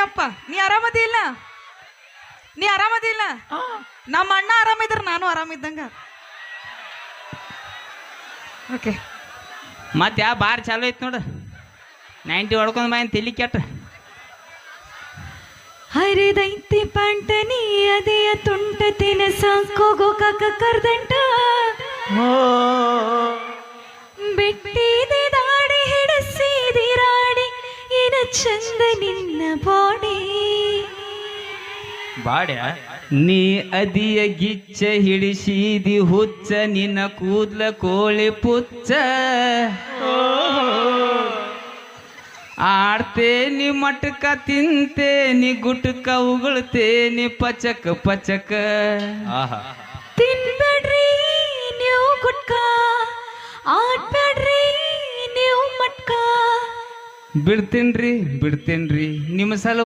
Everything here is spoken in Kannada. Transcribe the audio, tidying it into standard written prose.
ಅಪ್ಪ ನೀ ಆರಾಮದಿ ಇಲ್ಲ ನೀ ಆರಾಮದಿ ಇಲ್ಲ ನಮ್ಮ ಅಣ್ಣ ಆರಾಮಿದ್ರ ನಾನು ಆರಾಮಿದ್ದಂಗ ಓಕೆ ಮತ್ತೆ ಯಾವ ಬಾರ್ ಚಾಲು ಐತಿ ನೋಡು 90 ಹೊಡ್ಕೊಂಡ್ ಬಾ ತಲಿ ಕೆಟ್ಟ ಹರಿದೈತಿ ಪಂಟನಿ ಅದೇಯ ತುಂಟ ತಿನಸ ಕೋಗೋಕಾಕ ಕರ್ದಂಟ ಬಿಟ್ಟಿದೆ ದಾಡಿ ಹಿಡಿಸಿದಿ ರಾಡಿ ಏನ ಚಂದ ನಿನ್ನ ಬಾಡಿ ಬಾಡ್ಯ ನೀ ಅದಿಯ ಗಿಚ್ಚ ಹಿಡಿಸಿದಿ ಹುಚ್ಚ ನಿನ್ನ ಕೂದ್ಲ ಕೋಳಿ ಪುಚ್ಚ ಆಡ್ತೇನಿ ಮಟಕ ತಿಂತೇನಿ ಗುಟಕ ಉಗುಳ್ತೇನಿ ಪಚಕ ಪಚಕ ತಿನ್ಬೇಡ್ರಿ ನೀವು ಗುಟ್ಕ ಆಡ್ಬೇಡ್ರಿ ನೀವು ಮಟ್ಕ ಬಿಡ್ತೇನ್ರಿ ನಿಮ್ಮ ಸಲ